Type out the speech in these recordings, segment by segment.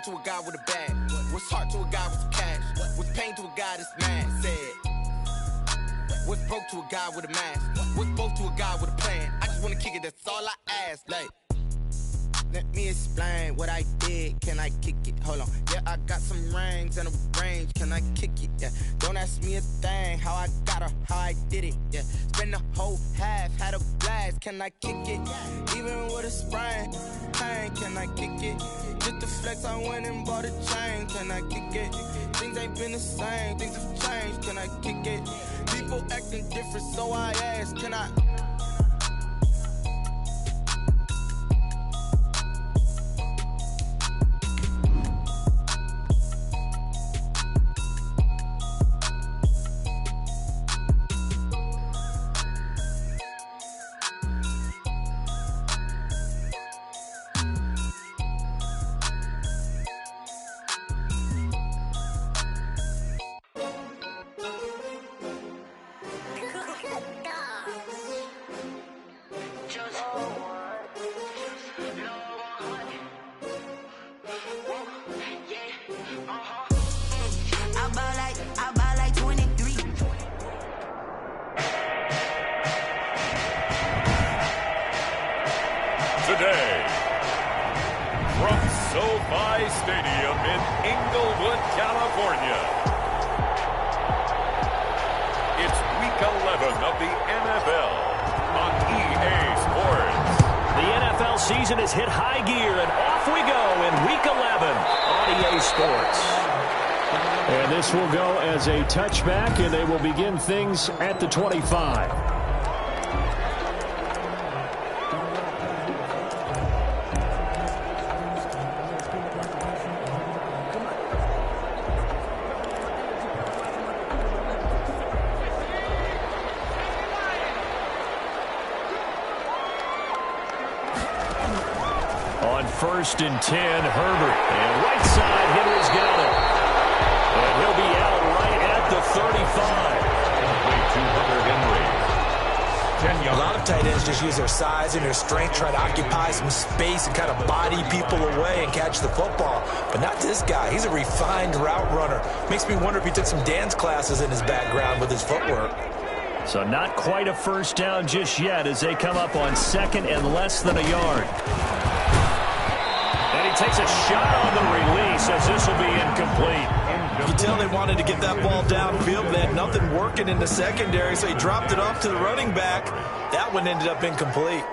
heart to a guy with a bag? What's heart to a guy with some cash? What's pain to a guy that's mad? Said, what's broke to a guy with a mask? What's both to a guy with a plan? I just wanna kick it, that's all I ask. Like, let me explain what I did. Can I kick it? Hold on. Yeah, I got some rings and a range. Can I kick it? Yeah. Don't ask me a thing. How I got her, how I did it. Yeah. Spend the whole half, had a blast. Can I kick it? Even with a sprain. Pain, can I kick it? Just the flex, I went and bought a chain. Can I kick it? Things ain't been the same. Things have changed. Can I kick it? People acting different, so I ask. Can I? Today, from SoFi Stadium in Inglewood, California, it's Week 11 of the NFL on EA Sports. The NFL season has hit high gear, and off we go in Week 11 on EA Sports. And this will go as a touchback, and they will begin things at the 25. On 1st and 10, Herbert. And right side, Henry's got it. And he'll be out right at the 35. A lot of tight ends just use their size and their strength, try to occupy some space and kind of body people away and catch the football. But not this guy. He's a refined route runner. Makes me wonder if he took some dance classes in his background with his footwork. So not quite a first down just yet as they come up on 2nd and less than a yard. And he takes a shot on the release as this will be incomplete. You can tell they wanted to get that ball downfield. They had nothing working in the secondary, so he dropped it off to the running back. That one ended up incomplete.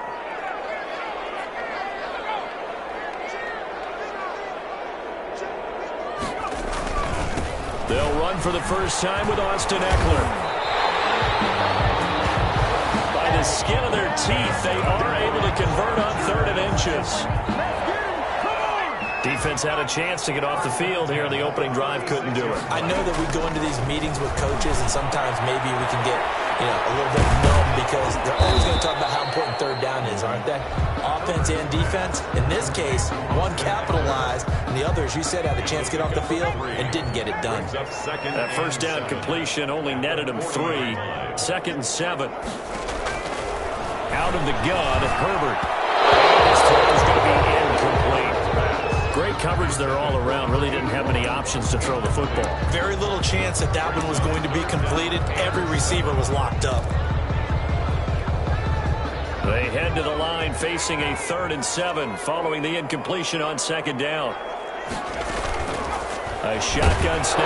They'll run for the first time with Austin Eckler. By the skin of their teeth, they are able to convert on 3rd and inches. Defense had a chance to get off the field here in the opening drive, couldn't do it. I know that we go into these meetings with coaches, and sometimes maybe we can get, a little bit numb because they're always going to talk about how important 3rd down is, aren't they? Offense and defense. In this case, one capitalized, and the other, as you said, had a chance to get off the field and didn't get it done. That first down completion only netted him 3. 2nd and 7. Out of the gun, Herbert. This throw is going to be incomplete. Great coverage there all around. Really didn't have many options to throw the football. Very little chance that that one was going to be completed. Every receiver was locked up. They head to the line facing a 3rd and 7 following the incompletion on 2nd down. A shotgun snap.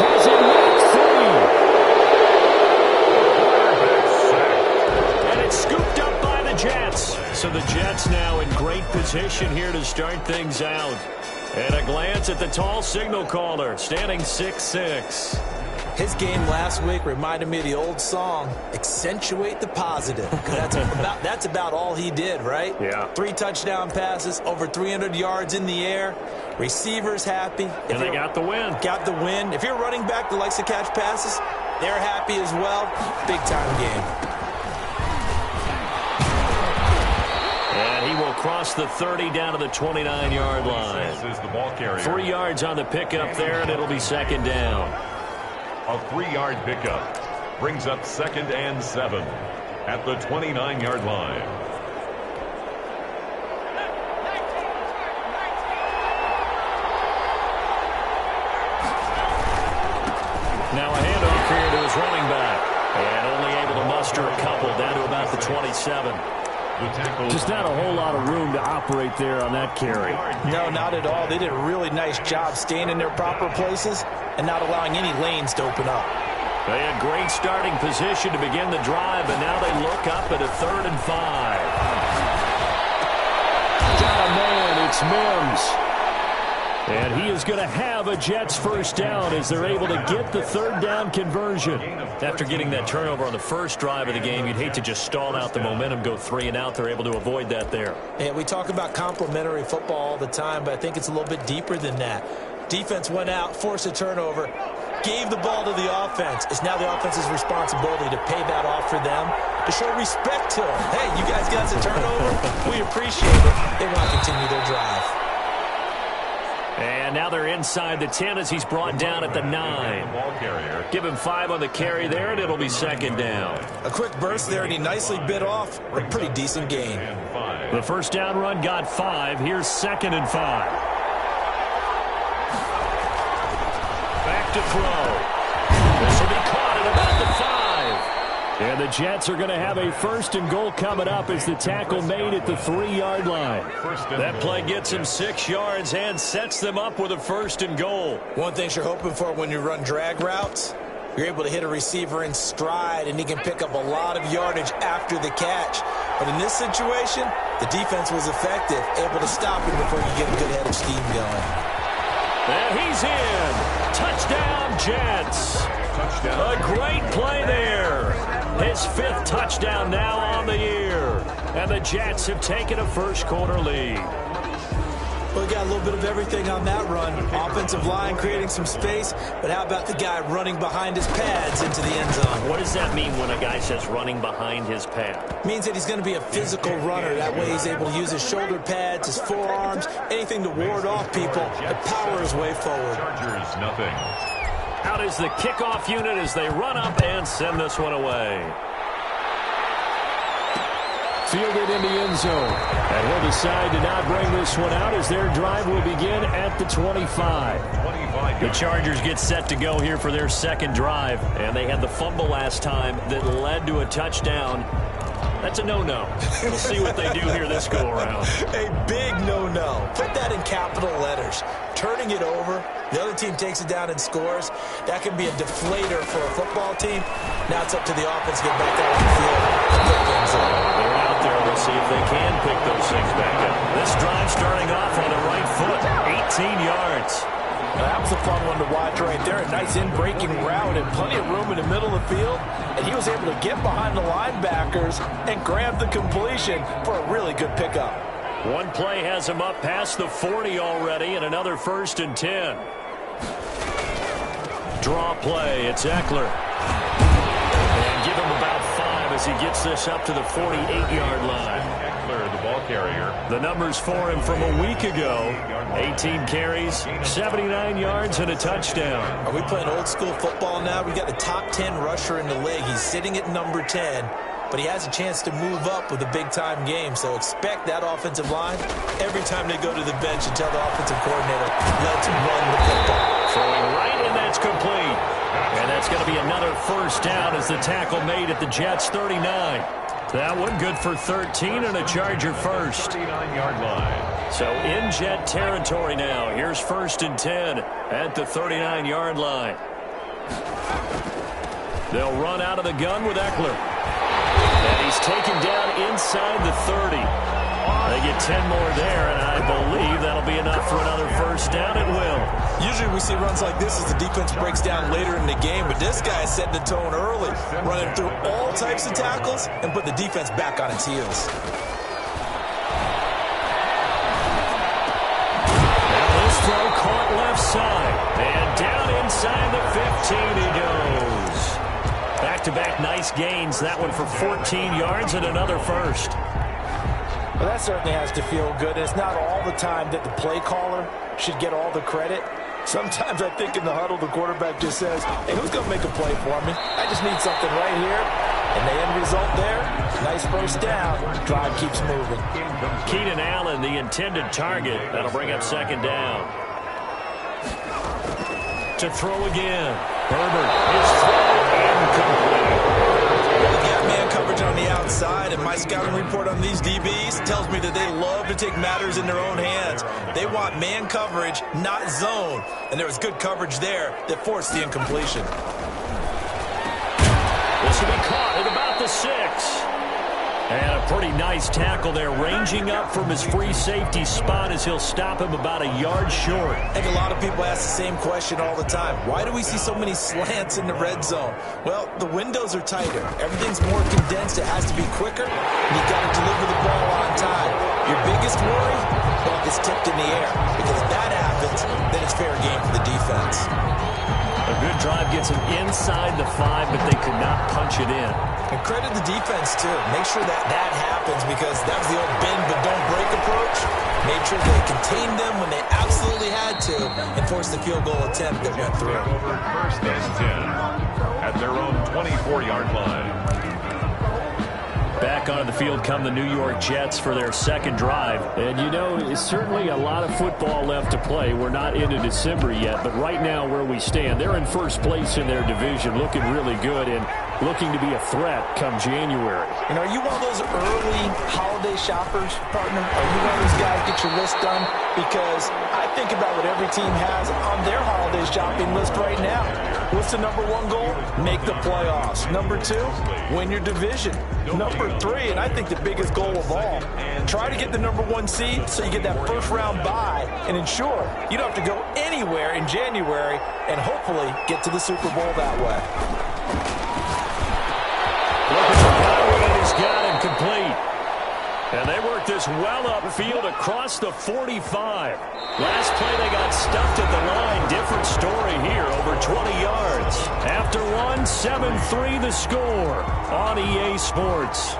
Has it knocked free. And it's scooped up by the Jets. So the Jets now in great position here to start things out. And a glance at the tall signal caller, standing 6'6". His game last week reminded me of the old song, Accentuate the Positive. That's about all he did, right? Yeah. 3 touchdown passes, over 300 yards in the air. Receivers happy. And they got the win. Got the win. If you're running back that likes to catch passes, they're happy as well. Big-time game. And he will cross the 30 down to the 29-yard line. 3 yards on the pickup there, and it'll be 2nd down. A 3-yard pickup brings up 2nd and 7 at the 29-yard line. Now a handoff here to his running back. And only able to muster a couple down to about the 27. Just not a whole lot of room to operate there on that carry. No, not at all. They did a really nice job staying in their proper places and not allowing any lanes to open up. They had great starting position to begin the drive, and now they look up at a 3rd and 5. Got a man, it's Mims. And he is going to have a Jets first down as they're able to get the 3rd down conversion. After getting that turnover on the first drive of the game, you'd hate to just stall out the momentum, go 3 and out. They're able to avoid that there. Yeah, we talk about complementary football all the time, but I think it's a little bit deeper than that. Defense went out, forced a turnover, gave the ball to the offense. It's now the offense's responsibility to pay that off for them, to show respect to them. Hey, you guys got the turnover. We appreciate it. They want to continue their drive. And now they're inside the 10 as he's brought down at the 9. Give him 5 on the carry there, and it'll be 2nd down. A quick burst there, and he nicely bit off a pretty decent gain. The first down run got 5. Here's 2nd and 5. Back to throw. This will be caught at about the 5. And the Jets are going to have a 1st and goal coming up as the tackle made at the 3-yard line. That play gets him 6 yards and sets them up with a 1st and goal. One thing you're hoping for when you run drag routes, you're able to hit a receiver in stride, and he can pick up a lot of yardage after the catch. But in this situation, the defense was effective, able to stop him before you get a good head of steam going. And he's in. Touchdown, Jets. A great play there. His 5th touchdown now on the year. And the Jets have taken a first-quarter lead. Well, we got a little bit of everything on that run. Offensive line creating some space, but how about the guy running behind his pads into the end zone? What does that mean when a guy says running behind his pad? Means that he's going to be a physical runner. That way he's able to use his shoulder pads, his forearms, anything to ward off people and power his way forward. Chargers, nothing. Out is the kickoff unit as they run up and send this one away. Fielded in the end zone. And he'll decide to not bring this one out as their drive will begin at the 25. The Chargers get set to go here for their 2nd drive. And they had the fumble last time that led to a touchdown. That's a no-no. We'll see what they do here this go-around. A big no-no. Put that in capital letters. Turning it over, the other team takes it down and scores. That can be a deflator for a football team. Now it's up to the offense to get back out on the field and pick things up. They're out there. We'll see if they can pick those things back up. This drive starting off on the right foot. 18 yards. Now, that was a fun one to watch right there. A nice in-breaking route and plenty of room in the middle of the field. And he was able to get behind the linebackers and grab the completion for a really good pickup. One play has him up past the 40 already, and another 1st and 10. Draw play. It's Eckler. And give him about 5 as he gets this up to the 48-yard line. Eckler, the ball carrier. The numbers for him from a week ago. 18 carries, 79 yards, and a touchdown. Are we playing old school football now? We got the top 10 rusher in the league. He's sitting at number 10, but he has a chance to move up with a big-time game. So expect that offensive line every time they go to the bench and tell the offensive coordinator, let's run the football. Throwing right, and that's complete. And that's going to be another 1st down as the tackle made at the Jets' 39. That one good for 13 and a Charger first. 39-yard line. So in Jet territory now. Here's 1st and 10 at the 39-yard line. They'll run out of the gun with Eckler. And he's taken down inside the 30. They get 10 more there, and I believe that'll be enough for another 1st down. It will. Usually we see runs like this as the defense breaks down later in the game, but this guy is setting the tone early, running through all types of tackles and put the defense back on its heels. Now this throw caught left side, and down inside the 15 he goes. Back-to-back nice gains. That one for 14 yards and another 1st. Well, that certainly has to feel good. It's not all the time that the play caller should get all the credit. Sometimes I think in the huddle, the quarterback just says, hey, who's going to make a play for me? I just need something right here. And the end result there, nice 1st down. Drive keeps moving. Keenan Allen, the intended target. That'll bring up 2nd down. To throw again. Herbert, his throw incomplete. Well, they got man coverage on the outside, and my scouting report on these DBs tells me that they love to take matters in their own hands. They want man coverage, not zone. And there was good coverage there that forced the incompletion. This will be caught at about the 6. And a pretty nice tackle there, ranging up from his free safety spot as he'll stop him about a yard short. I think a lot of people ask the same question all the time. Why do we see so many slants in the red zone? Well, the windows are tighter. Everything's more condensed. It has to be quicker, and you've got to deliver the ball on time. Your biggest worry? Well, it's tipped in the air. Because if that happens, then it's fair game for the defense. A good drive gets him inside the 5, but they could not punch it in. And credit the defense, too. Make sure that happens, because that was the old bend but don't break approach. Made sure they contained them when they absolutely had to and forced the field goal attempt that went through. Over first and 10 at their own 24-yard line. Back onto the field come the New York Jets for their second drive. And, you know, it's certainly a lot of football left to play. We're not into December yet, but right now where we stand, they're in first place in their division, looking really good and looking to be a threat come January. And are you one of those early holiday shoppers, partner? Are you one of those guys get your list done? Because I think about what every team has on their holiday shopping list right now. What's the number 1 goal? Make the playoffs. Number 2, win your division. Number 3, and I think the biggest goal of all, try to get the number 1 seed so you get that first round bye and ensure you don't have to go anywhere in January and hopefully get to the Super Bowl that way. Looking for Godwin, and he's got him complete. And they work this well upfield across the 45. Last play they got stuffed at the line. Different story here, over 20 yards. After one, 7-3 the score on EA Sports.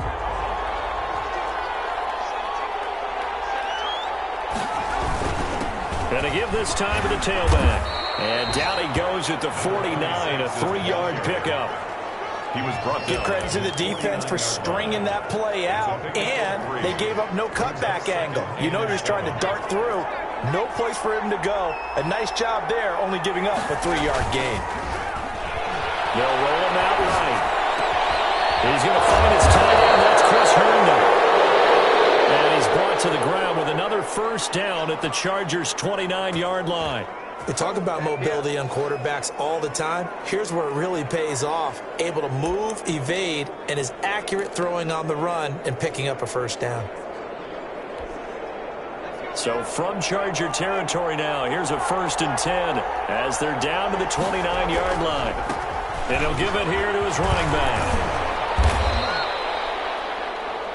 And to give this time to the tailback. And down he goes at the 49, a 3-yard pickup. He was brought down. Give credit to the defense for stringing that play out, and they gave up no cutback angle. You know, just trying to dart through. No place for him to go. A nice job there, only giving up a 3-yard gain. They'll roll him out right. He's going to find his tight end. That's Chris Herndon. And he's brought to the ground with another first down at the Chargers' 29-yard line. We talk about mobility on quarterbacks all the time. Here's where it really pays off. Able to move, evade, and is accurate throwing on the run and picking up a first down. So from Charger territory now, here's a 1st and 10 as they're down to the 29-yard line. And he'll give it here to his running back.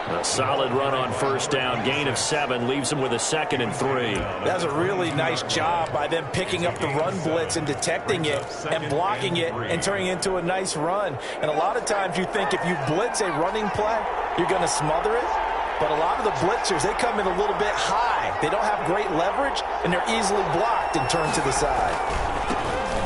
A solid run on first down, gain of 7, leaves him with a 2nd and 3. That's a really nice job by them picking up the run blitz and detecting it and blocking it and turning it into a nice run. And a lot of times you think if you blitz a running play, you're going to smother it. But a lot of the blitzers, they come in a little bit high. They don't have great leverage, and they're easily blocked and turned to the side.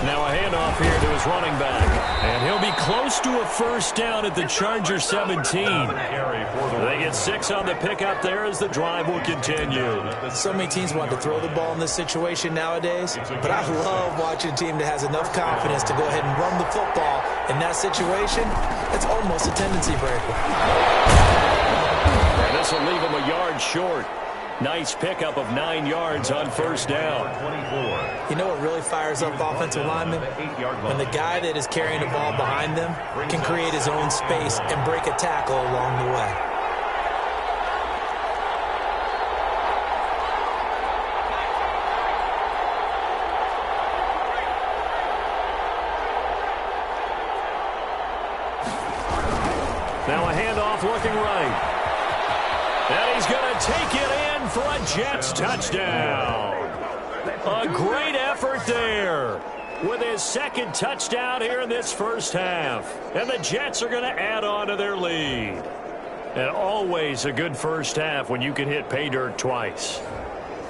Now a handoff here to his running back. And he'll be close to a first down at the Chargers 17. They get 6 on the pickup there as the drive will continue. So many teams want to throw the ball in this situation nowadays, but I love watching a team that has enough confidence to go ahead and run the football. In that situation, it's almost a tendency breaker. And this will leave him a yard short. Nice pickup of 9 yards on first down. You know what really fires up offensive linemen? When the guy that is carrying the ball behind them can create his own space and break a tackle along the way. Now a handoff looking right. And he's going to take it in for a Jets touchdown. A great effort there with his 2nd touchdown here in this first half. And the Jets are going to add on to their lead. And always a good first half when you can hit pay dirt twice.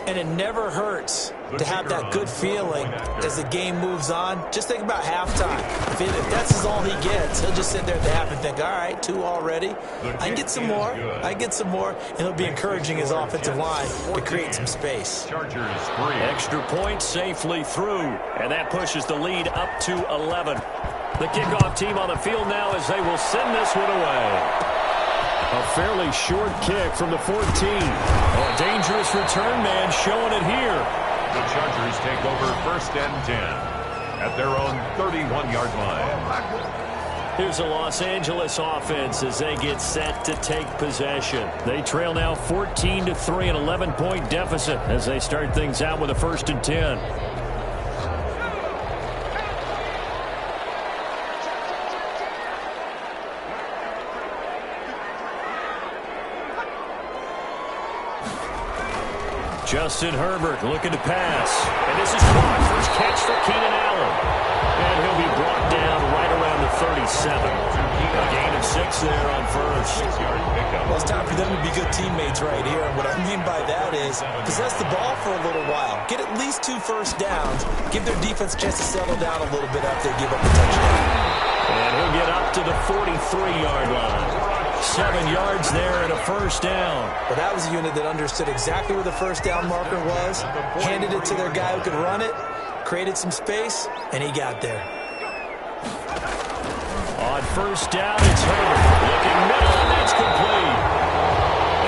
And it never hurts to have that good feeling as the game moves on. Just think about halftime. If that's all he gets, he'll just sit there at the half and think, all right, 2 already. I can get some more. I can get some more. And he'll be encouraging his offensive line to create some space. Chargers 3. Extra point safely through, and that pushes the lead up to 11. The kickoff team on the field now as they will send this one away. A fairly short kick from the 14. Oh, a dangerous return man showing it here. The Chargers take over 1st and 10 at their own 31-yard line. Here's a Los Angeles offense as they get set to take possession. They trail now 14-3, an 11-point deficit as they start things out with a 1st and 10. Justin Herbert looking to pass. And this is caught. First catch for Keenan Allen. And he'll be brought down right around the 37. A gain of 6 there on first. Well, it's time for them to be good teammates right here. And what I mean by that is possess the ball for a little while. Get at least 2 first downs. Give their defense a chance to settle down a little bit after they give up a touchdown. And he'll get up to the 43-yard line. 7 yards there and a 1st down. But that was a unit that understood exactly where the 1st down marker was, handed it to their guy who could run it, created some space, and he got there. On 1st down, it's Herbert. Looking middle, and that's complete.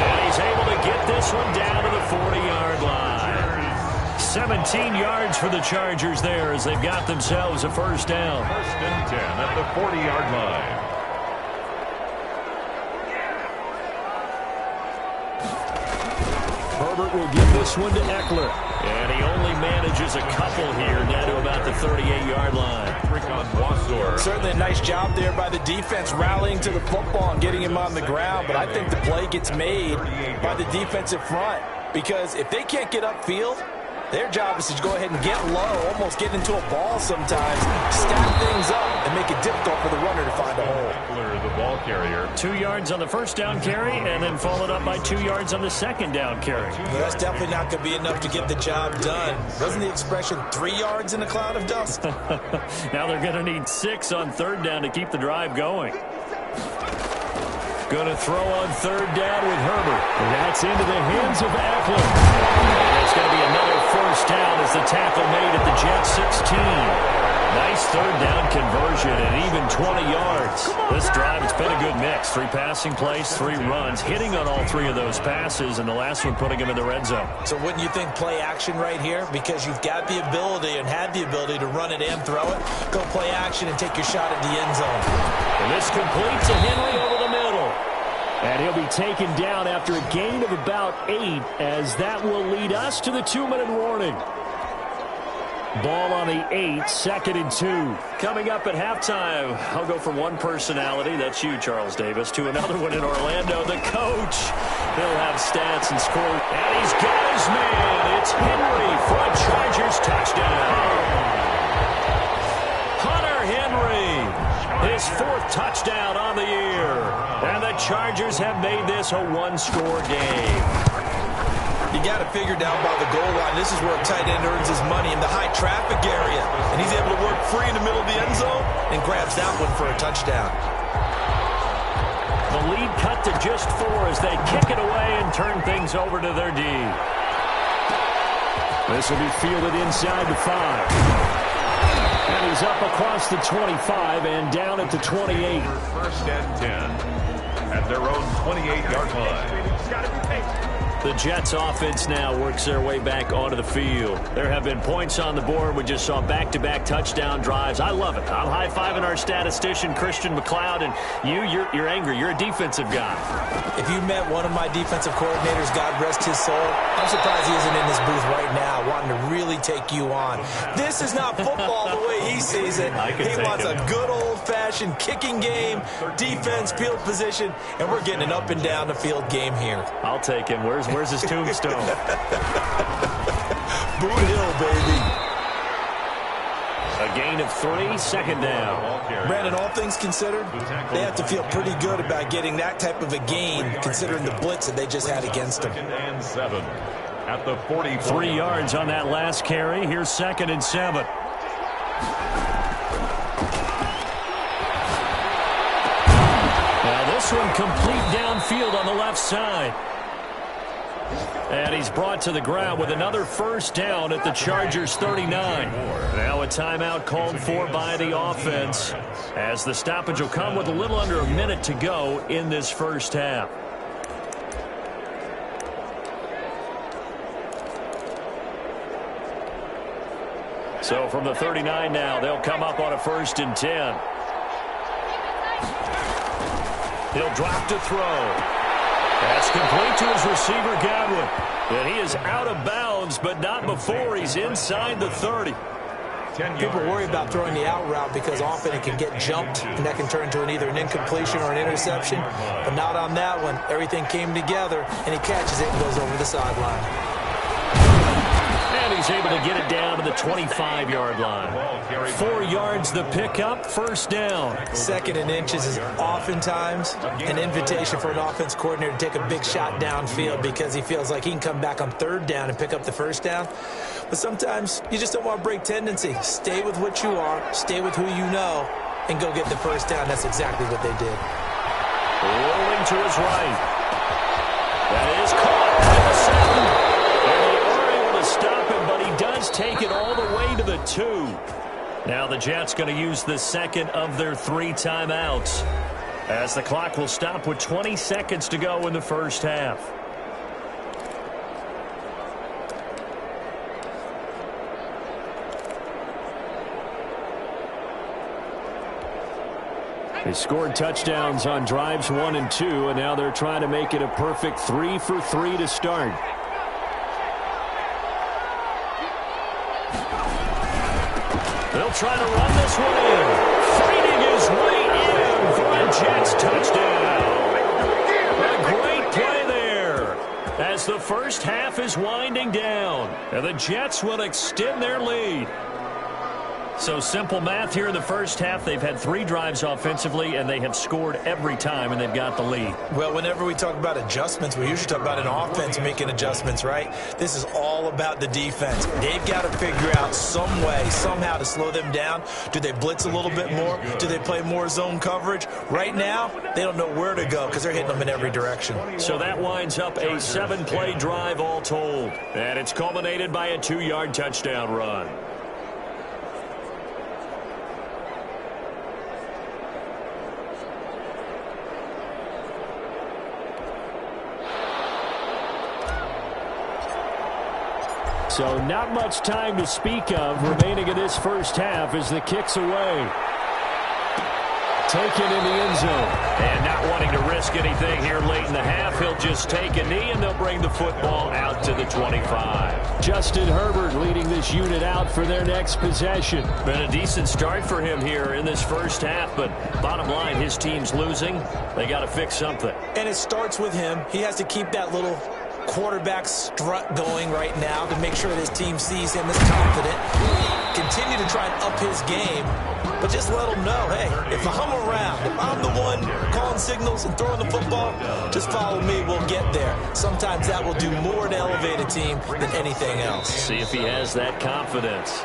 And he's able to get this one down to the 40-yard line. 17 yards for the Chargers there as they've got themselves a 1st down. 1st and 10 at the 40-yard line. Herbert will give this one to Eckler. And he only manages a couple here down to about the 38-yard line. Certainly a nice job there by the defense rallying to the football and getting him on the ground. But I think the play gets made by the defensive front. Because if they can't get upfield, their job is to go ahead and get low, almost get into a ball sometimes, stack things up, and make it difficult for the runner to find a hole. The ball carrier. 2 yards on the 1st down carry, and then followed up by 2 yards on the 2nd down carry. Well, that's definitely not going to be enough to get the job done. Wasn't the expression 3 yards in a cloud of dust? Now they're going to need 6 on 3rd down to keep the drive going. Going to throw on 3rd down with Herbert. And that's into the hands of Eckler. And it's going to be another 1st down as the tackle made at the Jets 16. Nice 3rd down conversion and even 20 yards. This drive, it's been a good mix. 3 passing plays, 3 runs, hitting on all 3 of those passes, and the last one putting him in the red zone. So wouldn't you think play action right here? Because you've got the ability and had the ability to run it and throw it. Go play action and take your shot at the end zone. And this completes to Henry over the middle. And he'll be taken down after a gain of about 8, as that will lead us to the 2-minute warning. Ball on the 8, 2nd and 2. Coming up at halftime, I'll go from one personality, that's you, Charles Davis, to another one in Orlando, the coach. He'll have stats and score. And he's got his man. It's Henry for a Chargers touchdown. Hunter Henry, his 4th touchdown on the year. And the Chargers have made this a 1-score game. You got to figure down by the goal line. This is where a tight end earns his money in the high traffic area. And he's able to work free in the middle of the end zone and grabs that one for a touchdown. The lead cut to just 4 as they kick it away and turn things over to their D. This will be fielded inside the 5. And he's up across the 25 and down at the 28. 1st and 10 at their own 28-yard line. The Jets offense now works their way back onto the field. There have been points on the board. We just saw back-to-back touchdown drives. I love it. I'm high-fiving our statistician, Christian McLeod, and you're angry. You're a defensive guy. If you met one of my defensive coordinators, God rest his soul, I'm surprised he isn't in this booth right now wanting to really take you on. This is not football the way he sees it. He wants a good old-fashioned kicking game, defense, field position, and we're getting an up-and-down-the-field game here. I'll take him. Where's his tombstone? Boot Hill, baby. A gain of 3, 2nd down. Brandon, all things considered, they have to feel pretty good about getting that type of a gain, considering the blitz that they just had against them. 2nd and 7 at the 44. 3 yards on that last carry. Here's 2nd and 7. Now this one complete downfield on the left side. And he's brought to the ground with another first down at the Chargers 39. Now a timeout called for by the offense, as the stoppage will come with a little under a minute to go in this first half. So from the 39 now, they'll come up on a 1st and 10. He'll drop to throw. That's complete to his receiver, Godwin. And he is out of bounds, but not before he's inside the 30. People worry about throwing the out route because often it can get jumped, and that can turn into either an incompletion or an interception. But not on that one. Everything came together, and he catches it and goes over the sideline. And he's able to get it down to the 25-yard line. 4 yards the pickup, first down. 2nd and inches is oftentimes an invitation for an offense coordinator to take a big shot downfield because he feels like he can come back on 3rd down and pick up the first down. But sometimes you just don't want to break tendency. Stay with what you are, stay with who you know, and go get the first down. That's exactly what they did. Rolling to his right. That is caught at the 7. Stop him, but he does take it all the way to the 2. Now the Jets going to use the 2nd of their 3 timeouts, as the clock will stop with 20 seconds to go in the first half. They scored touchdowns on drives 1 and 2, and now they're trying to make it a perfect 3 for 3 to start. They'll try to run this one in. Fighting his way in for a Jets touchdown. A great play there as the first half is winding down. And the Jets will extend their lead. So simple math here in the first half. They've had 3 drives offensively, and they have scored every time, and they've got the lead. Well, whenever we talk about adjustments, we usually talk about an offense making adjustments, right? This is all about the defense. They've got to figure out some way, somehow to slow them down. Do they blitz a little bit more? Do they play more zone coverage? Right now, they don't know where to go because they're hitting them in every direction. So that winds up a 7-play drive all told. And it's culminated by a 2-yard touchdown run. So not much time to speak of remaining in this first half as the kick's away. Taken in the end zone. And not wanting to risk anything here late in the half, he'll just take a knee and they'll bring the football out to the 25. Justin Herbert leading this unit out for their next possession. Been a decent start for him here in this first half, but bottom line, his team's losing. They got to fix something. And it starts with him. He has to keep that little quarterback strut going right now to make sure that his team sees him as confident. Continue to try and up his game, but just let him know, hey, if I'm around, if I'm the one calling signals and throwing the football, just follow me, we'll get there. Sometimes that will do more to elevate a team than anything else. See if he has that confidence.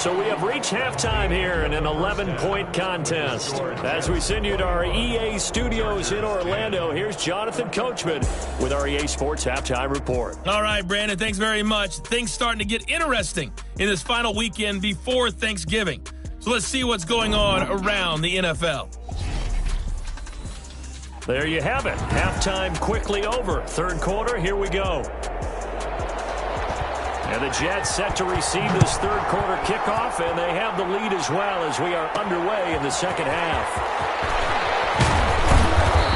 So we have reached halftime here in an 11-point contest. As we send you to our EA studios in Orlando, here's Jonathan Coachman with our EA Sports Halftime Report. All right, Brandon, thanks very much. Things starting to get interesting in this final weekend before Thanksgiving. So let's see what's going on around the NFL. There you have it. Halftime quickly over. Third quarter, here we go. And the Jets set to receive this third quarter kickoff, and they have the lead as well as we are underway in the second half.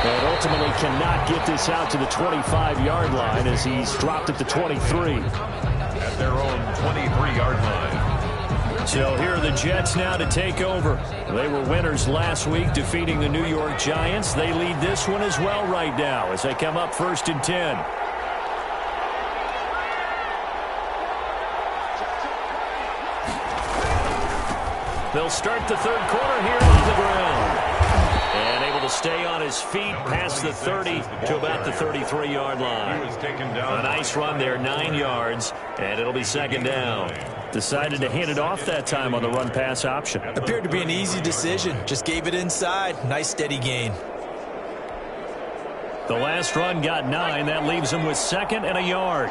And ultimately cannot get this out to the 25-yard line as he's dropped at the 23. At their own 23-yard line. So here are the Jets now to take over. They were winners last week, defeating the New York Giants. They lead this one as well right now as they come up 1st and 10. They'll start the third quarter here on the ground. And able to stay on his feet past the 30 to about the 33-yard line. A nice run there, 9 yards, and it'll be second down. Decided to hand it off that time on the run-pass option. Appeared to be an easy decision. Just gave it inside. Nice steady gain. The last run got 9. That leaves him with 2nd and a yard.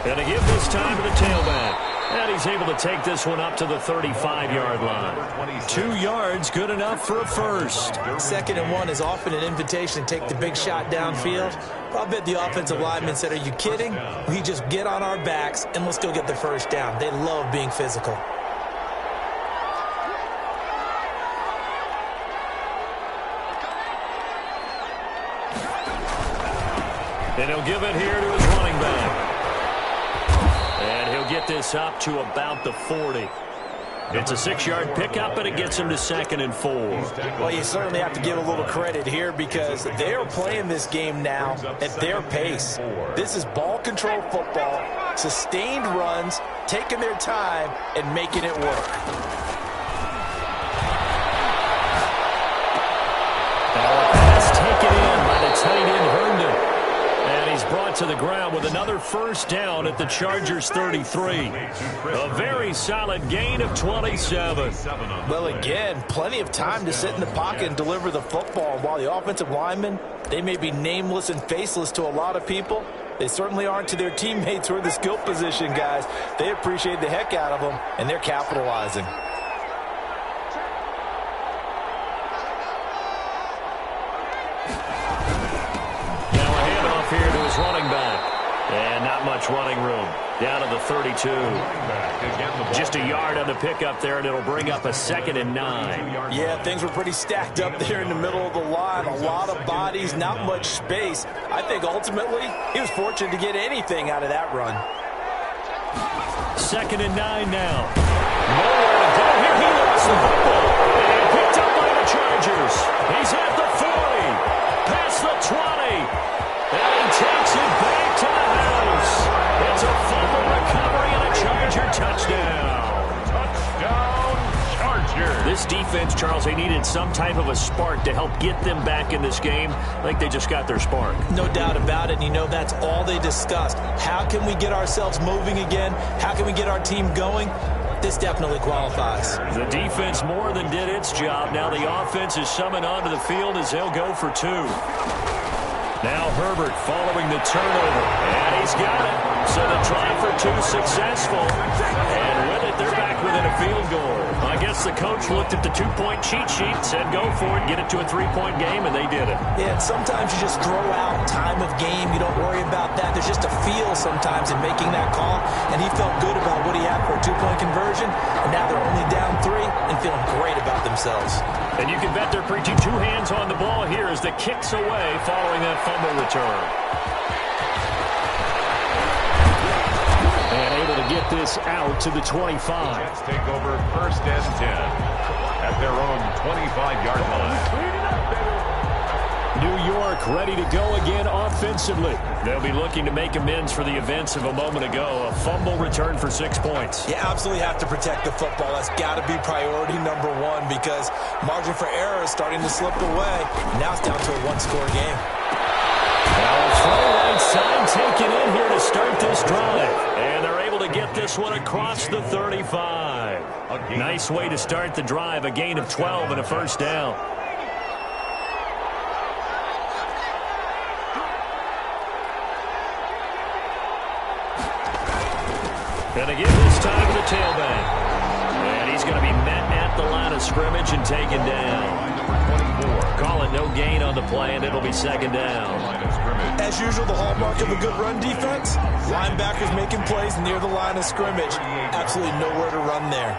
And a give this time to the tailback. And he's able to take this one up to the 35-yard line. 2 yards, good enough for a first. 2nd and 1 is often an invitation to take the big shot downfield. I'll bet the offensive lineman said, "Are you kidding? We just get on our backs and let's go get the first down." They love being physical. And he'll give it here to his running back. And he'll get this up to about the 40. It's a 6-yard pickup, and it gets him to 2nd and 4. Well, you certainly have to give a little credit here because they are playing this game now at their pace. This is ball control football, sustained runs, taking their time, and making it work. Now a pass taken in by the tight end, Herndon. And he's brought to the ground with another first down at the Chargers' 33. A very solid gain of 27. Well, again, plenty of time to sit in the pocket and deliver the football. While the offensive linemen, they may be nameless and faceless to a lot of people, they certainly aren't to their teammates who are the skill position guys. They appreciate the heck out of them, and they're capitalizing. Here to his running back. And not much running room. Down to the 32. Just a yard on the pickup there, and it'll bring up a 2nd and 9. Yeah, things were pretty stacked up there in the middle of the line. A lot of bodies, not much space. I think ultimately he was fortunate to get anything out of that run. 2nd and 9 now. Nowhere to go here. He lost the football. And picked up by the Chargers. He's at the 40. Past the 20. And he takes it back to the house. It's a fumble recovery and a Charger touchdown. Touchdown, Chargers. This defense, Charles, they needed some type of a spark to help get them back in this game. I think they just got their spark. No doubt about it. And you know, that's all they discussed. How can we get ourselves moving again? How can we get our team going? This definitely qualifies. The defense more than did its job. Now the offense is summoned onto the field as they'll go for 2. Now Herbert following the turnover. And he's got it. So the try for 2 successful. And with it, they're back within a field goal. I guess the coach looked at the 2-point cheat sheet, said go for it, get it to a 3-point game, and they did it. Yeah, and sometimes you just throw out time of game. You don't worry about that. There's just a feel sometimes in making that call. And he felt good about what he had for a 2-point conversion. And now they're only down 3 and feeling great about themselves. And you can bet they're preaching 2 hands on the ball here as the kick's away following that fumble return. And able to get this out to the 25. Jets take over 1st and 10 at their own 25-yard line. New York ready to go again offensively. They'll be looking to make amends for the events of a moment ago. A fumble return for 6 points. You absolutely have to protect the football. That's got to be priority number 1 because margin for error is starting to slip away. Now it's down to a 1-score game. Now a throw right side taken in here to start this drive. And they're able to get this one across the 35. Nice way to start the drive. A gain of 12 and a first down. And again this time to the tailback. And he's going to be met at the line of scrimmage and taken down. Call it no gain on the play, and it'll be 2nd down. As usual, the hallmark of a good run defense, linebackers making plays near the line of scrimmage. Absolutely nowhere to run there.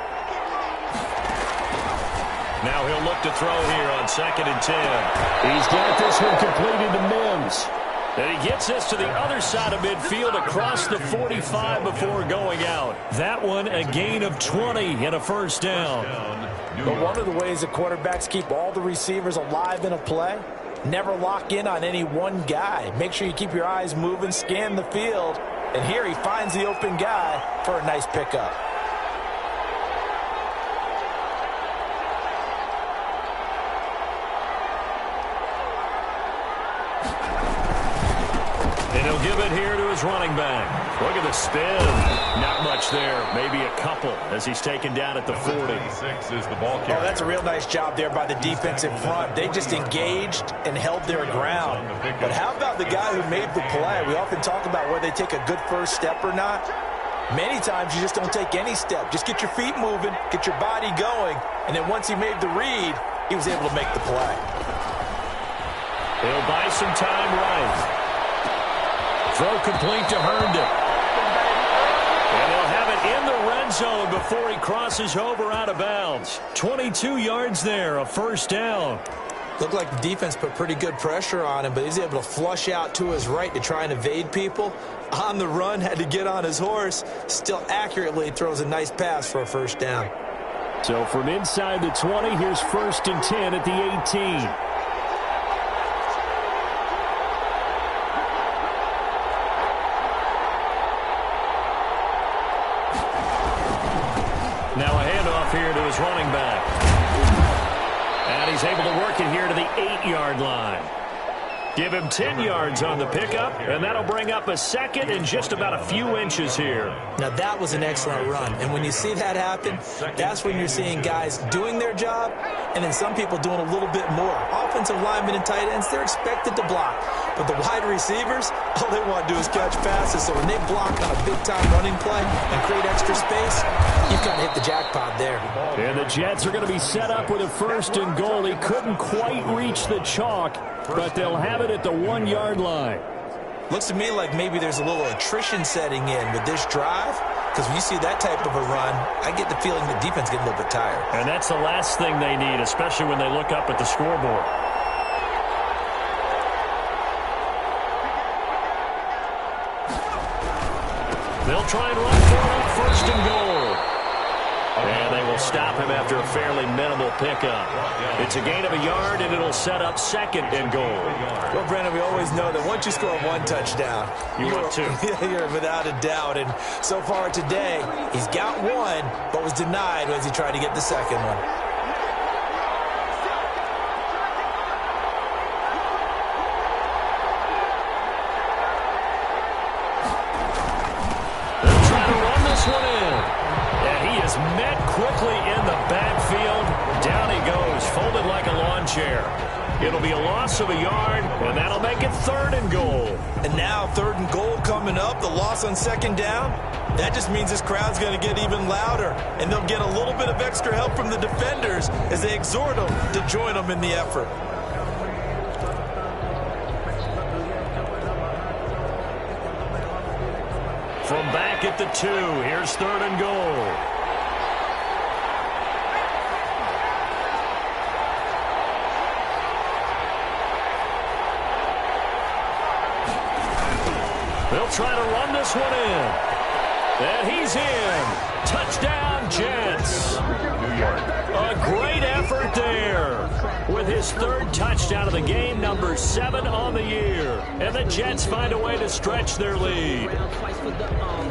Now he'll look to throw here on 2nd and 10. He's got this one completed to Mims. And he gets this to the other side of midfield across the 45 before going out. That one a gain of 20 and a first down. But one of the ways that quarterbacks keep all the receivers alive in a play, never lock in on any one guy. Make sure you keep your eyes moving, scan the field, And here he finds the open guy for a nice pickup. And he'll give it here to his running back. Look at the spin. Not much there. Maybe a couple as he's taken down at the 40. 26 is the ball carrier. Oh, that's a real nice job there by the defense in front. They just engaged and held their ground. But how about the guy who made the play? We often talk about whether they take a good first step or not. Many times you just don't take any step. Just get your feet moving, get your body going, and then once he made the read, he was able to make the play. He'll buy some time right. Throw complete to Herndon. And he'll have it in the red zone before he crosses over out of bounds. 22 yards there, a first down. Looked like the defense put pretty good pressure on him, but he's able to flush out to his right to try and evade people. On the run, had to get on his horse. Still accurately throws a nice pass for a first down. So from inside the 20, here's 1st and 10 at the 18. Now a handoff here to his running back. And he's able to work it here to the 8-yard line. Give him 10 yards on the pickup, and that'll bring up a second and just about a few inches here. Now that was an excellent run, and when you see that happen, that's when you're seeing guys doing their job, and then some people doing a little bit more. Offensive linemen and tight ends, they're expected to block, but the wide receivers, all they want to do is catch passes, so when they block on a big-time running play and create extra space, you've kind of hit the jackpot there. And the Jets are going to be set up with a 1st and goal. He couldn't quite reach the chalk, but they'll have it at the 1-yard line. Looks to me like maybe there's a little attrition setting in with this drive, because when you see that type of a run, I get the feeling the defense get a little bit tired. And that's the last thing they need, especially when they look up at the scoreboard. They'll try and run for it, 1st and goal. And they will stop him after a fairly minimal pickup. It's a gain of a yard, and it'll set up 2nd and goal. Well, Brandon, we always know that once you score one touchdown, want two. You're without a doubt. And so far today, he's got one, but was denied as he tried to get the second one. They'll try to run this one in. And he is met quickly in the backfield. Down he goes, folded like a lawn chair. It'll be a loss of a yard, and that'll make it 3rd and goal. And now 3rd and goal coming up, the loss on 2nd down. That just means this crowd's going to get even louder, and they'll get a little bit of extra help from the defenders as they exhort them to join them in the effort. From back at the 2, here's 3rd and goal. They'll try to run this one in. And he's in. Touchdown, Jets. A great effort there. With his 3rd touchdown of the game, number 7 on the year. And the Jets find a way to stretch their lead.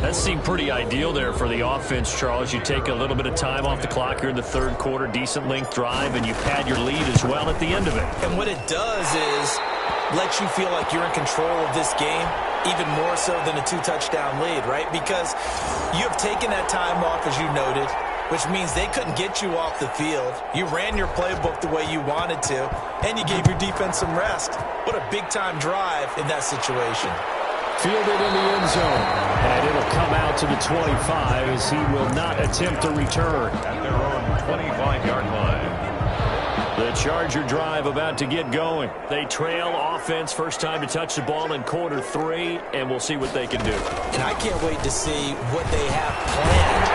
That seemed pretty ideal there for the offense, Charles. You take a little bit of time off the clock here in the 3rd quarter, decent length drive, and you pad your lead as well at the end of it. And what it does is let you feel like you're in control of this game, even more so than a 2-touchdown lead, right? Because you have taken that time off, as you noted, which means they couldn't get you off the field. You ran your playbook the way you wanted to, and you gave your defense some rest. What a big-time drive in that situation. Fielded in the end zone, and it'll come out to the 25 as he will not attempt a return. At their own 25-yard line. The Charger drive about to get going. They trail offense, first time to touch the ball in quarter 3, and we'll see what they can do. And I can't wait to see what they have planned,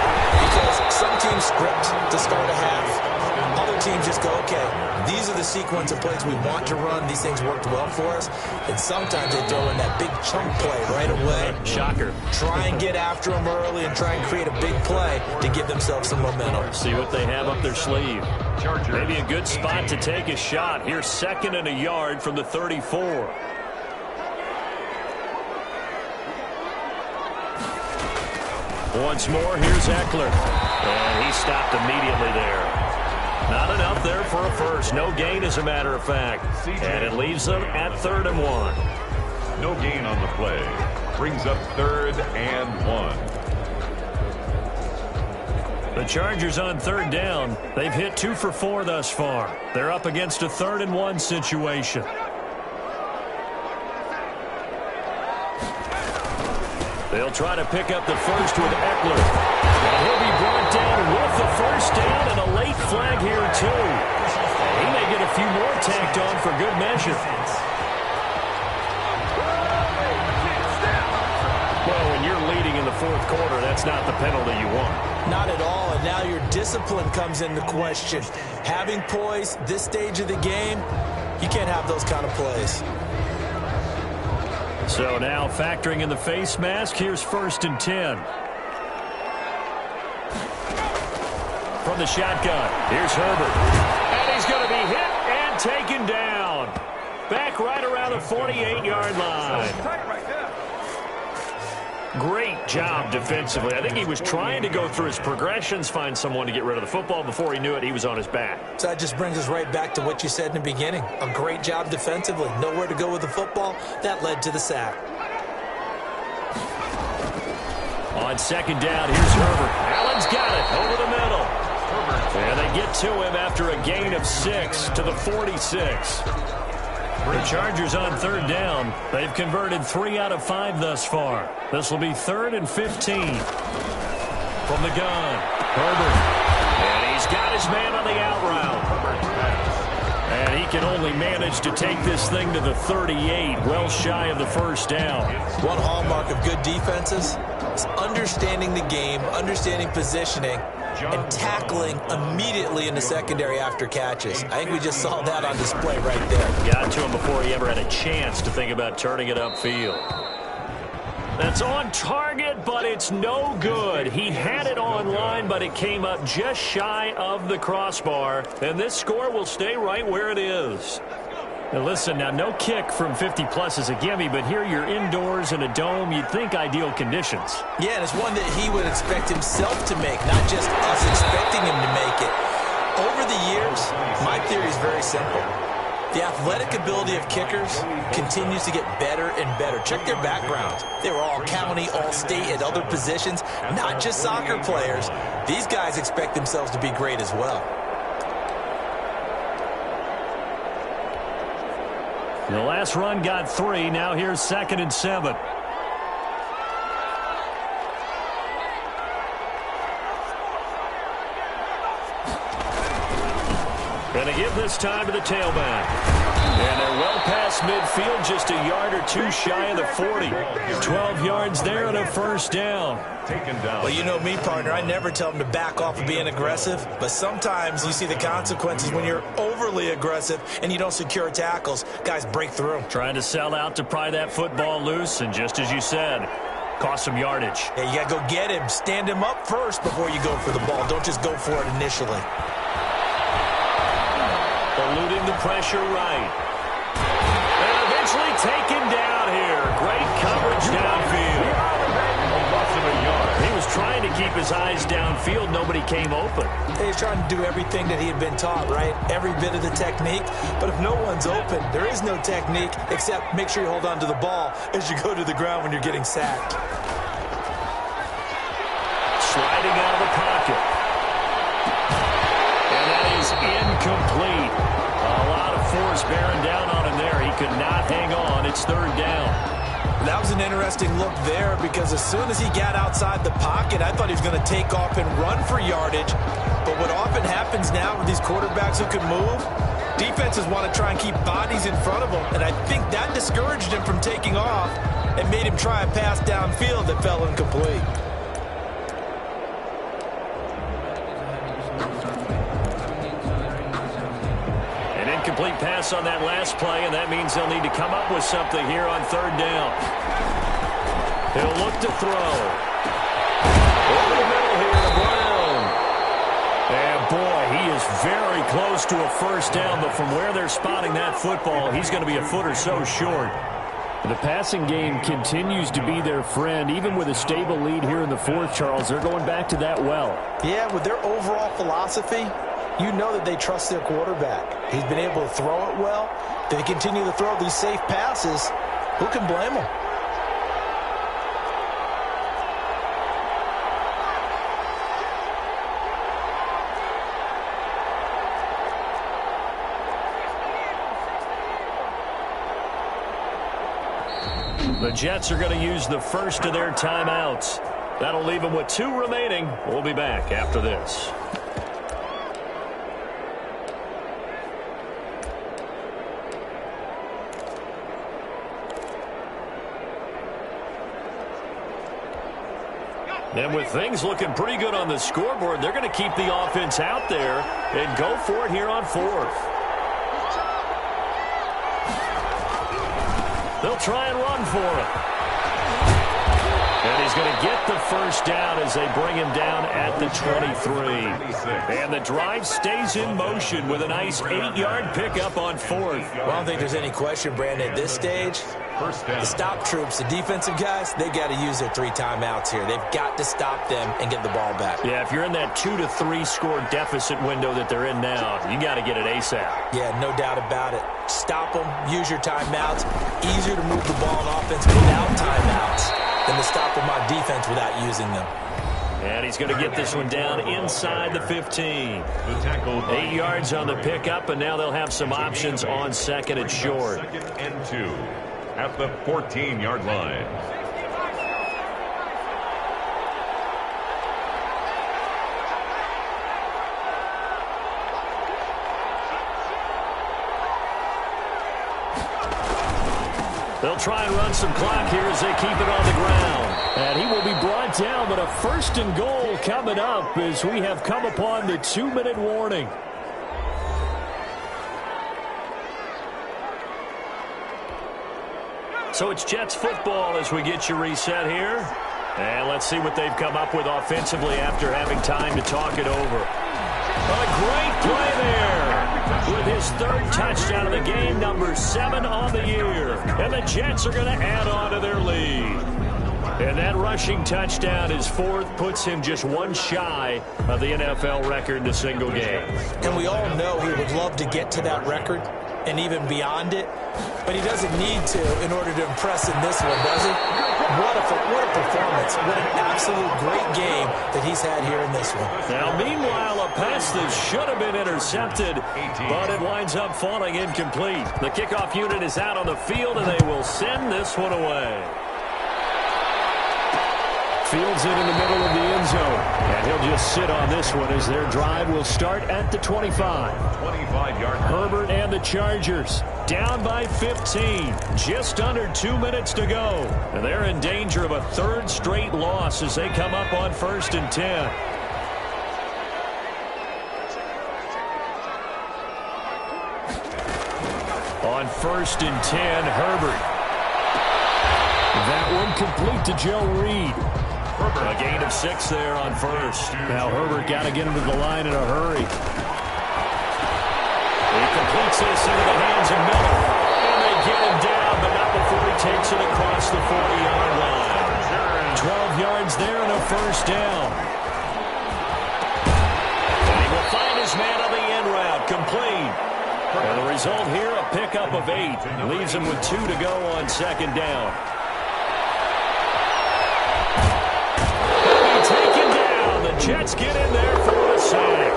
because some teams script to start a half. Other teams just go, okay, these are the sequence of plays we want to run. These things worked well for us. And sometimes they throw in that big chunk play right away. Shocker. Try and get after them early and try and create a big play to give themselves some momentum. See what they have up their sleeve. Maybe a good spot to take a shot. Here's 2nd and a yard from the 34. Once more, here's Eckler. And he stopped immediately there. Not enough there for a first. No gain, as a matter of fact. And it leaves them at 3rd and 1. No gain on the play. Brings up 3rd and 1. The Chargers on 3rd down. They've hit 2 for 4 thus far. They're up against a 3rd and 1 situation. They'll try to pick up the first with Eckler. And he'll be brought down with the first down and a late flag here, too. He may get a few more tacked on for good measure. Well, when you're leading in the 4th quarter, that's not the penalty you want. Not at all, and now your discipline comes into question. Having poise this stage of the game, you can't have those kind of plays. So now factoring in the face mask, here's 1st and 10. From the shotgun, here's Herbert. And he's going to be hit and taken down. Back right around the 48-yard line. Great job defensively. I think he was trying to go through his progressions, find someone to get rid of the football. Before he knew it, he was on his back. So that just brings us right back to what you said in the beginning. A great job defensively. Nowhere to go with the football. That led to the sack. On 2nd down, here's Herbert. Allen's got it over the middle. And they get to him after a gain of 6 to the 46. The Chargers on 3rd down. They've converted 3 out of 5 thus far. This will be 3rd and 15. From the gun, Herbert. And he's got his man on the out route. And he can only manage to take this thing to the 38, well shy of the first down. One hallmark of good defenses is understanding the game, understanding positioning, and tackling immediately in the secondary after catches. I think we just saw that on display right there. Got to him before he ever had a chance to think about turning it upfield. That's on target, but it's no good. He had it on line, but it came up just shy of the crossbar. And this score will stay right where it is. Now listen, now no kick from 50-plus is a gimme, but here you're indoors in a dome. You'd think ideal conditions. Yeah, and it's one that he would expect himself to make, not just us expecting him to make it. Over the years, my theory is very simple. The athletic ability of kickers continues to get better and better. Check their backgrounds. They were all county, all state, at other positions, not just soccer players. These guys expect themselves to be great as well. The last run got 3. Now here's 2nd and 7. Going to give this time to the tailback. And they're well past midfield, just a yard or 2 shy of the 40. 12 yards there and a first down. Taken down. Well, you know me, partner. I never tell them to back off of being aggressive, but sometimes you see the consequences when you're overly aggressive and you don't secure tackles. Guys break through. Trying to sell out to pry that football loose, and just as you said, cost some yardage. Yeah, you got to go get him. Stand him up first before you go for the ball. Don't just go for it initially. Eluding the pressure right. And eventually taken down here. Great coverage downfield. He was trying to keep his eyes downfield. Nobody came open. He's trying to do everything that he had been taught, right? Every bit of the technique. But if no one's open, there is no technique except make sure you hold on to the ball as you go to the ground when you're getting sacked. Sliding out of the pocket. And that is incomplete. A lot of force bearing down on him there. He could not hang on. It's 3rd down. That was an interesting look there because as soon as he got outside the pocket, I thought he was going to take off and run for yardage. But what often happens now with these quarterbacks who can move, defenses want to try and keep bodies in front of them. And I think that discouraged him from taking off and made him try a pass downfield that fell incomplete. Complete pass on that last play, and that means they'll need to come up with something here on 3rd down. He'll look to throw. Over the middle here to Brown. And boy, he is very close to a first down, but from where they're spotting that football, he's going to be a foot or so short. The passing game continues to be their friend. Even with a stable lead here in the fourth, Charles, they're going back to that well. Yeah, with their overall philosophy, you know that they trust their quarterback. He's been able to throw it well. If they continue to throw these safe passes, who can blame them? The Jets are going to use the first of their timeouts. That'll leave them with 2 remaining. We'll be back after this. And with things looking pretty good on the scoreboard, they're going to keep the offense out there and go for it here on 4th. They'll try and run for it. And he's going to get the first down as they bring him down at the 23. And the drive stays in motion with a nice 8-yard pickup on 4th. Well, I don't think there's any question, Brandon, at this stage. The stop troops, the defensive guys, they got to use their 3 timeouts here. They've got to stop them and get the ball back. Yeah, if you're in that 2 to 3 score deficit window that they're in now, you got to get it ASAP. Yeah, no doubt about it. Stop them, use your timeouts. Easier to move the ball on offense without timeouts than to stop them on defense without using them. And he's going to get this one down inside the 15. 8 yards on the pickup, and now they'll have some options on second and short. 2nd and 2 at the 14-yard line. They'll try and run some clock here as they keep it on the ground. And he will be brought down, but a 1st and goal coming up as we have come upon the 2-minute warning. So it's Jets football as we get you reset here. And let's see what they've come up with offensively after having time to talk it over. A great play there with his 3rd touchdown of the game, number 7 on the year. And the Jets are going to add on to their lead. And that rushing touchdown, his 4th, puts him just 1 shy of the NFL record in a single game. And we all know he would love to get to that record and even beyond it, but he doesn't need to in order to impress in this one, does he? What a performance. What an absolute great game that he's had here in this one. Now, meanwhile, a pass that should have been intercepted, but it winds up falling incomplete. The kickoff unit is out on the field, and they will send this one away. Fields it in the middle of the end zone. And he'll just sit on this one as their drive will start at the 25. 25-yard. Herbert and the Chargers down by 15. Just under 2 minutes to go. And they're in danger of a 3rd straight loss as they come up on 1st and 10. On 1st and 10, Herbert. That one complete to Joe Reed. A gain of 6 there on 1st. Now Herbert got to get him to the line in a hurry. He completes this into the hands of Miller. And they get him down, but not before he takes it across the 40-yard line. 12 yards there and a 1st down. And he will find his man on the end route, complete. And the result here, a pickup of 8. Leaves him with 2 to go on 2nd down. Jets get in there for a sack.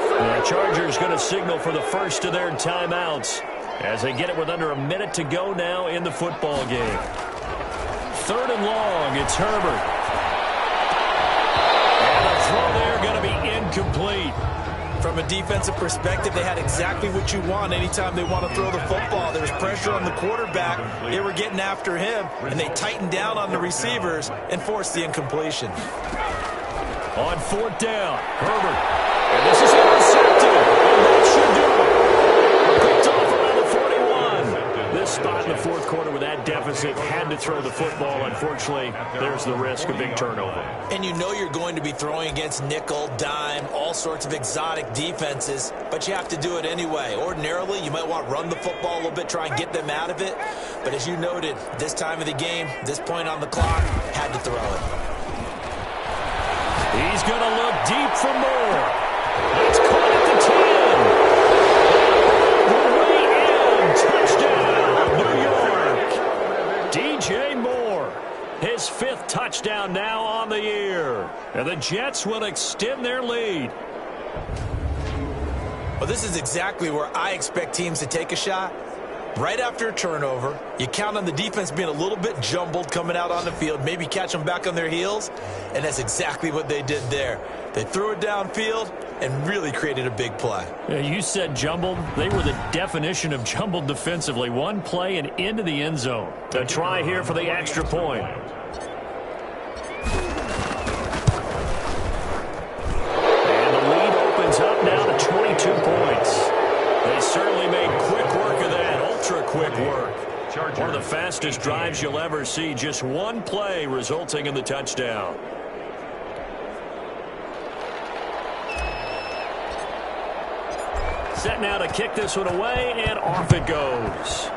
The Chargers going to signal for the 1st of their timeouts as they get it with under a minute to go now in the football game. 3rd and long, it's Herbert. And the throw there going to be incomplete. From a defensive perspective, they had exactly what you want anytime they want to throw the football. There was pressure on the quarterback. They were getting after him, and they tightened down on the receivers and forced the incompletion. On 4th down, Herbert. And this is intercepted. And that should do it. Picked off around the 41. This spot in the 4th quarter with that deficit had to throw the football. Unfortunately, there's the risk of big turnover. And you know you're going to be throwing against nickel, dime, all sorts of exotic defenses, but you have to do it anyway. Ordinarily, you might want to run the football a little bit, try and get them out of it. But as you noted, this time of the game, this point on the clock, had to throw it. He's going to look deep for more. It's caught at the 10. The way in. Touchdown, New York. DJ Moore. His 5th touchdown now on the year. And the Jets will extend their lead. Well, this is exactly where I expect teams to take a shot. Right after a turnover, you count on the defense being a little bit jumbled coming out on the field, maybe catch them back on their heels, and that's exactly what they did there. They threw it downfield and really created a big play. Yeah, you said jumbled. They were the definition of jumbled defensively. One play and into the end zone. A try here for the extra point. And the lead opens up now to 22 points. They certainly made quick work of that, ultra-quick work. One of the fastest drives you'll ever see. Just one play resulting in the touchdown. Set now to kick this one away, and off it goes.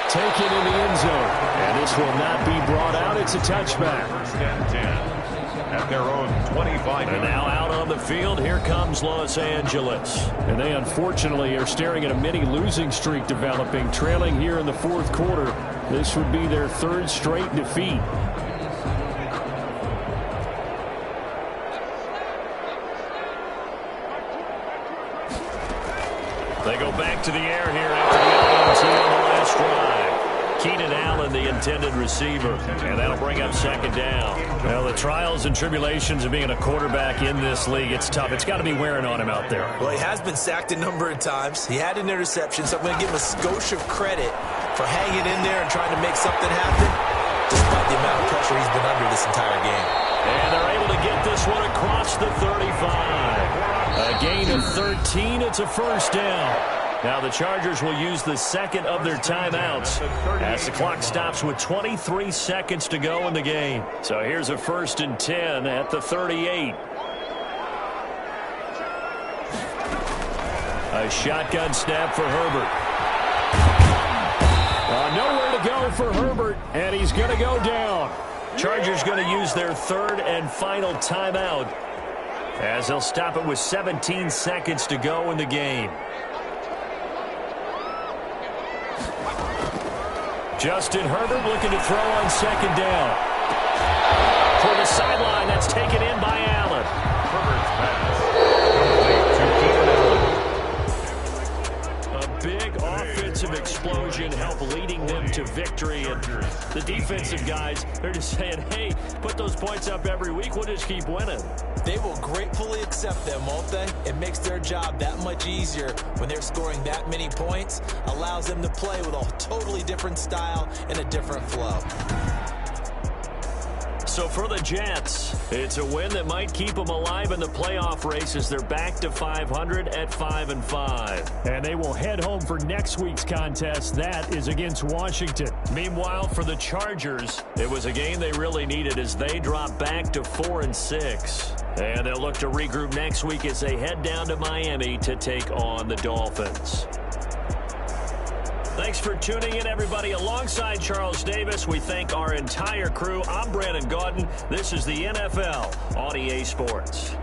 Taken in the end zone. And this will not be brought out. It's a touchback. First and 10 at their own 25. And now out on the field, here comes Los Angeles. And they unfortunately are staring at a mini losing streak developing, trailing here in the 4th quarter. This would be their 3rd straight defeat. They go back to the air here after the INT on the last drive. Keenan Allen, the intended receiver, and that'll bring up 2nd down. Well, the trials and tribulations of being a quarterback in this league, it's tough. It's got to be wearing on him out there. Well, he has been sacked a number of times. He had an interception, so I'm going to give him a skosh of credit for hanging in there and trying to make something happen, despite the amount of pressure he's been under this entire game. And they're able to get this one across the 35. A gain of 13. It's a 1st down. Now the Chargers will use the 2nd of their timeouts as the clock stops with 23 seconds to go in the game. So here's a 1st and 10 at the 38. A shotgun snap for Herbert. Nowhere to go for Herbert, and he's going to go down. Chargers going to use their 3rd and final timeout as they'll stop it with 17 seconds to go in the game. Justin Herbert looking to throw on 2nd down. For the sideline, that's taken in by Allen. Herbert's pass. A big offensive explosion helped leading them to victory. And the defensive guys, they're just saying, hey, put those points up every week. We'll just keep winning. They will gratefully accept them, won't they? It makes their job that much easier when they're scoring that many points. Allows them to play with a totally different style and a different flow. So for the Jets, it's a win that might keep them alive in the playoff race as they're back to 500 at 5-5. And they will head home for next week's contest. That is against Washington. Meanwhile, for the Chargers, it was a game they really needed as they drop back to 4-6. And they'll look to regroup next week as they head down to Miami to take on the Dolphins. Thanks for tuning in, everybody. Alongside Charles Davis, we thank our entire crew. I'm Brandon Gaudin. This is the NFL on EA Sports.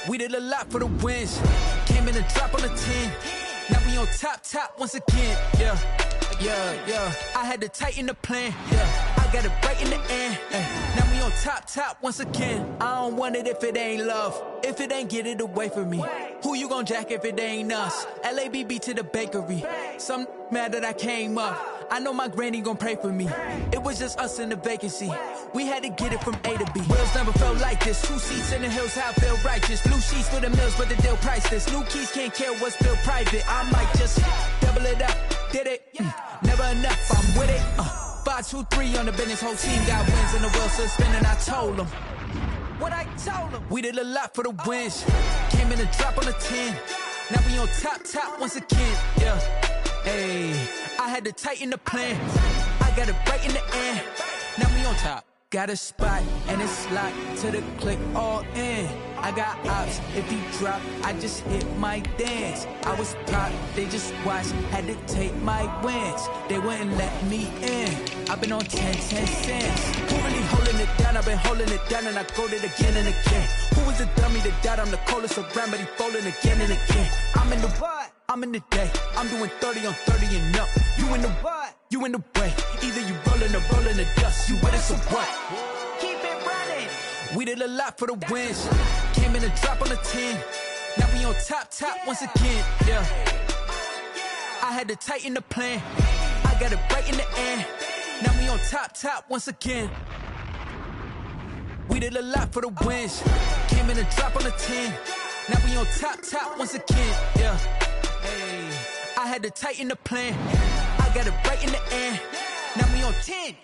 We did a lot for the wins. Came in and dropped on the 10. Now we on top once again. Yeah. I had to tighten the plan. Yeah. I got it right in the end. Now we on top once again. I don't want it if it ain't love. If it ain't, get it away from me. Who you gon' jack if it ain't us? LABB to the bakery. Some mad that I came up. I know my granny gon' pray for me. It was just us in the vacancy. We had to get it from A to B. Wheels never felt like this. 2 seats in the hills, how I feel righteous. Blue sheets for the mills, but the deal priceless. New keys can't care what's still private. I might just double it up. did it. Never enough, I'm with it. 5, 2, 3 on the business, whole team got wins and the wheels still spinning. I told them what I told them. We did a lot for the wins. Came in a drop on the 10. Now we on top once again. Yeah, hey, I had to tighten the plan. I got it right in the end. Now we on top. Got a spot and it's locked to the click all in. I got ops, if he drop, I just hit my dance. I was pop, they just watched, had to take my wins. They wouldn't let me in. I've been on 10 cents. Who really holding it down? I've been holding it down and I go it again and again. Who was the dummy that died? I'm the coldest around, but he falling again and again. I'm in the what? I'm in the day. I'm doing 30 on 30 and up. You in the what? You in the way. Either you rolling or rolling the dust. You with us or what? Keep it running. We did a lot for the wins. Came in a drop on the 10. Now we on top once again. Yeah. I had to tighten the plan. I got it right in the end. Now we on top once again. We did a lot for the wins. Came in a drop on the 10. Now we on top once again. Yeah. Hey, I had to tighten the plan. I got it right in the end. Now we on 10.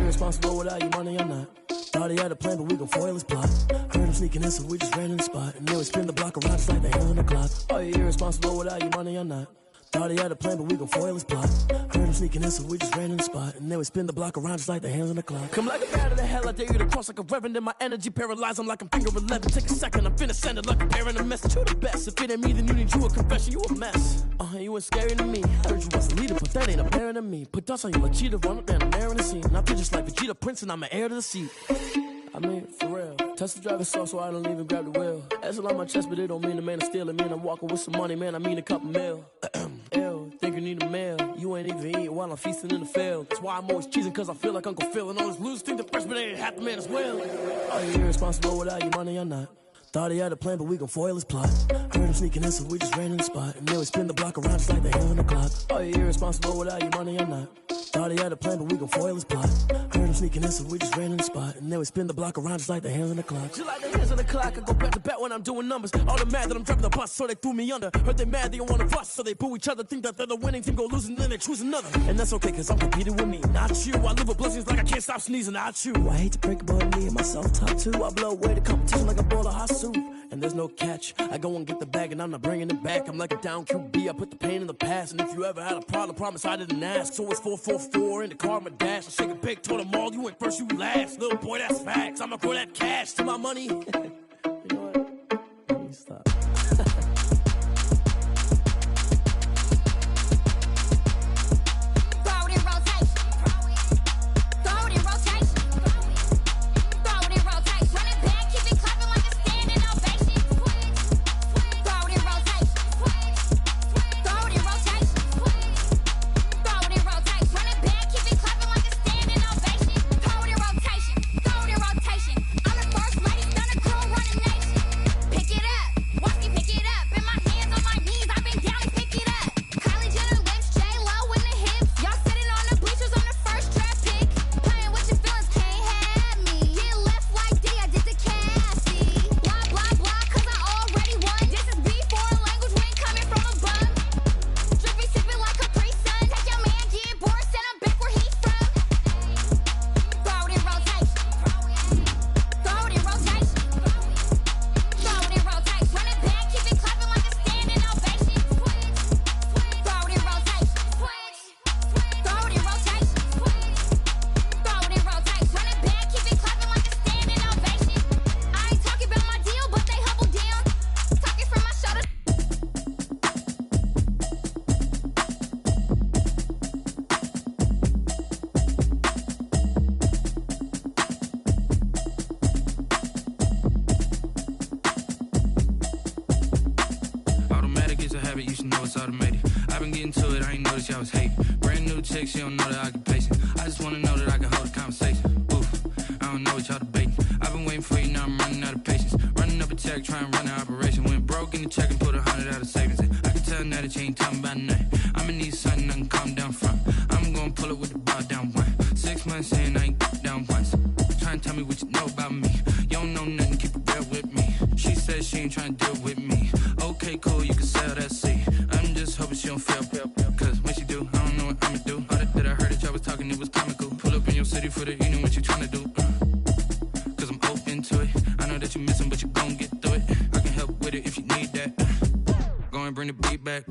Responsible without your money, I'm not. Thought he had a plan, but we gon' foil his plot. Heard him sneaking in, so we just ran in the spot. And then we spin the block around just like the hands on the clock. Oh, you're irresponsible without your money, I'm not. Thought he had a plan, but we gon' foil his plot. Heard him sneaking in, so we just ran in the spot. And then we spin the block around just like the hands on the clock. Come like a bat of the hell, I dare you to cross like a reverend. And my energy paralyzed, I'm like I'm finger 11. Take a second, I'm finna send it like a parent a message. You the best, if it ain't me, then you need you a confession. You a mess, you ain't scary to me. Heard you was a leader, but that ain't apparent to me. Put dust on you like Cheetah, run up down the air in the scene. I feel just like Vegeta Prince and I'm an heir to the seat. I mean, for real. Touch the driver's soft so I don't even grab the wheel. That's on my chest, but it don't mean the man is stealing. Man, I'm walking with some money, man, I mean a couple mil. Ew, think you need a meal. You ain't even eating while I'm feasting in the field. That's why I'm always cheesing, cause I feel like Uncle Phil. And all those losers think the freshman ain't half the man as well. Oh, you're irresponsible without your money, I'm not. Thought he had a plan, but we gon' foil his plot. Heard him sneaking in, so we just ran in the spot. And then we spin the block around just like the hands on the clock. Oh, you're irresponsible without your money, I'm not. Thought he had a plan, but we gon' foil his plot. Heard him sneaking in, so we just ran in the spot. And then we spin the block around just like the hands on the clock. Just like the hands on the clock, I go back to back when I'm doing numbers. All the mad that I'm driving the bus, so they threw me under. Heard they mad, they don't wanna bust, so they boo each other. Think that they're the winning team, go losing, then they choose another. And that's okay, cause I'm competing with me, not you. I live with blessings like I can't stop sneezing, not you. I hate to break it, but me and myself top two. I blow away the competition like a bowl of hot soup. And there's no catch. I go and get the bag and I'm not bringing it back. I'm like a down QB, I put the pain in the past. And if you ever had a problem, promise I didn't ask. So it's 444 in the car, my dash. I shake a big, told them all, you ain't first, you last. Little boy, that's facts. I'ma throw that cash to my money. You know what? Let me stop. Run it's automated. I've been getting to it, I ain't noticed y'all was hating. Brand new chick, she don't know the occupation. I just wanna know that I can hold a conversation. Oof, I don't know what y'all debating. I've been waiting for you, now I'm running out of patience. Running up a check, trying to run an operation. Went broke in the check and put 100 out of savings in. I can tell now that you ain't talking about nothing. I'ma need something I can calm down from. I'm gonna pull it with the bar down one. 6 months in, I ain't down once. Trying to tell me what you know about me. You don't know nothing, keep it real with me. She said she ain't trying to deal with me. Okay, cool, you can sell that seed. I'm just hoping she don't fail. Cause when she do, I don't know what I'ma do. All that I heard that y'all was talking, it was comical. Pull up in your city for the evening, what you trying to do? Cause I'm open to it. I know that you missing, but you gon' get through it. I can help with it if you need that. Go and bring the beat back.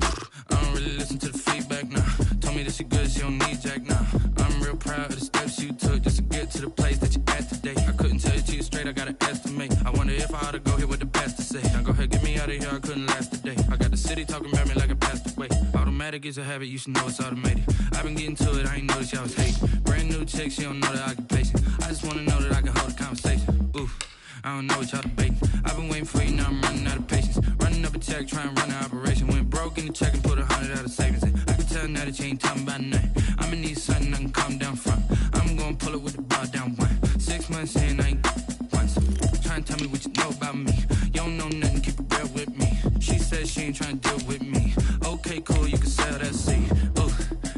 I don't really listen to the feedback, nah. Told me that she good, she don't need Jack, nah. I'm real proud of the steps you took just to get to the place that you at today. I couldn't tell you to you straight, I gotta estimate. I wonder if I ought to go here with the best to say. Now go ahead, get me out of here, I couldn't last today. I got the city talking about me like I passed away. Automatic is a habit, you should know it's automated. I've been getting to it, I ain't noticed y'all was hating. Brand new chick, she don't know the occupation. I just wanna know that I can hold a conversation. Oof, I don't know what y'all debating. I've been waiting for you, now I'm running out of patience. Running up a check, trying to run an operation. Went broke in the check and put 100 out of savings in. I can tell now that you ain't talking about nothing. I'ma need something I can calm down from. I'm gonna pull it with the bar down one. 6 months in, I ain't once. Trying to tell me what you know about me. You don't know nothing, keep it real with me. She said she ain't trying to deal with me. Okay, cool, you can sell that seed. Ooh,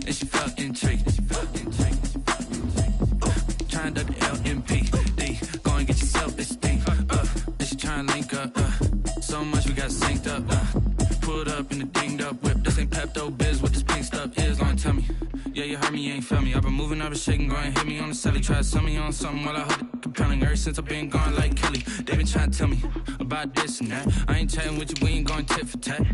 and she felt intrigued. Trying to duck the LMP. Go and get your self-esteem. And she trying to link up. So much we got synced up. Pulled up in the dinged up whip. This ain't Pepto-Biz, what this pink stuff is. Long tell me. Yeah, you heard me, you ain't felt me. I've been moving, I've been shaking, go and hit me on the celly. Try to sell me on something while I hold it compelling. Ever since I've been gone like Kelly, they been trying to tell me about this and that. I ain't chatting with you, we ain't going tit for tat.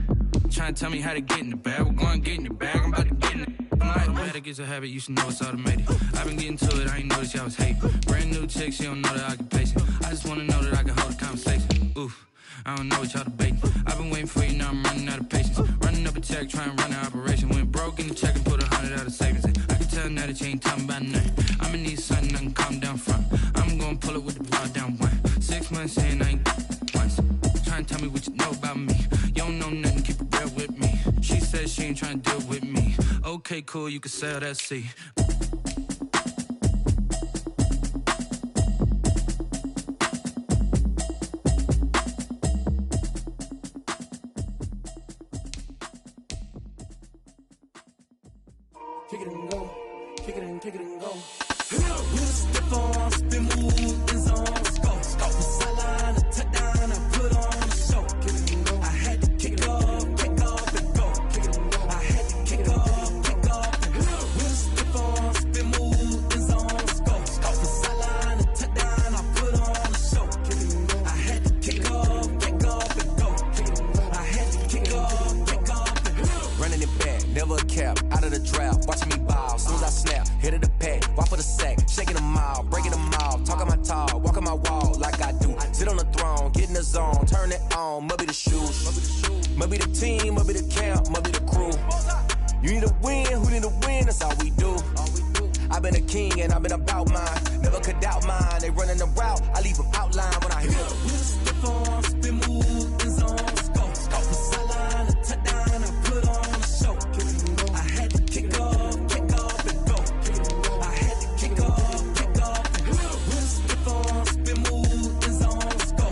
Trying to tell me how to get in the bag. We're going to get in the bag, I'm about to get in it. Automatic is a habit, you should know it's automated. I've been getting to it, I ain't noticed y'all was hating. Brand new chick, she don't know the occupation. I just wanna know that I can hold a conversation. Oof, I don't know what y'all debating. I've been waiting for you, now I'm running out of patience. Running up a check, trying to run an operation. Went broke in the check and put 100 out of savings in. I can tell now that you ain't talking about nothing. I'ma need something I can calm down from. I'm gonna pull it with the bar down one. 6 months in, I ain't once. Trying to tell me what you know about me. You don't know nothing, keep it real with me. She said she ain't trying to deal with me. Okay, cool, you can sell that seed. Kick it and go, kick it and go. We'll step on, spin, move, in zone, go. Sideline, a touchdown, I put on the show. Kick it and go. I had to kick off and go. Kick it and go. I had to kick off and go. We'll step on, spin, move, in zone, go. Sideline, a touchdown, I put on the show. Kick it and go. I had to kick off and go. Kick it and go. I had to kick off and go. Running it back, never a cap, out of the drought, watching me ball. Soon as I snap, hit of the pack, walk for the sack, shaking them all, breaking them all, talking my tall, walking my wall like I do. Sit on the throne, get in the zone, turn it on, must be the shoes, must be the team, must be the camp, must be the crew. You need a win, who need a win, that's all we do. I've been a king and I've been about mine, never could doubt mine. They running the route, I leave them outline when I hear them. We'll step on, spin, move, in zone, go. Sideline, a touchdown, I put on the show. I had to kick off and go. I had to kick off and go. We'll step on, spin, move, in zone, go.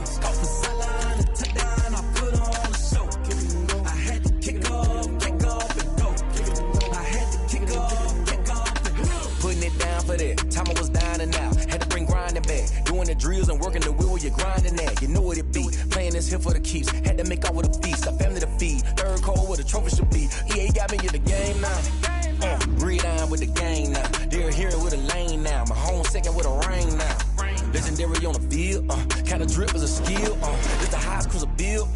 Sideline, a touchdown, I put on the show. I had to kick off and go. I had to kick off and go. Putting it down for that, time I was down and out, had to bring grinding back, doing the drills and working the wheel where you're grinding at, you know what it be, playing this here for the keeps, had to make out with a feast, a family to feed, third cold where the trophy should be, EA got me in the game now, breathe on with the gang now, they're here with a lane now, my home second with a ring now, legendary on the field, kinda drip is a skill, it's the highest cruiser bill,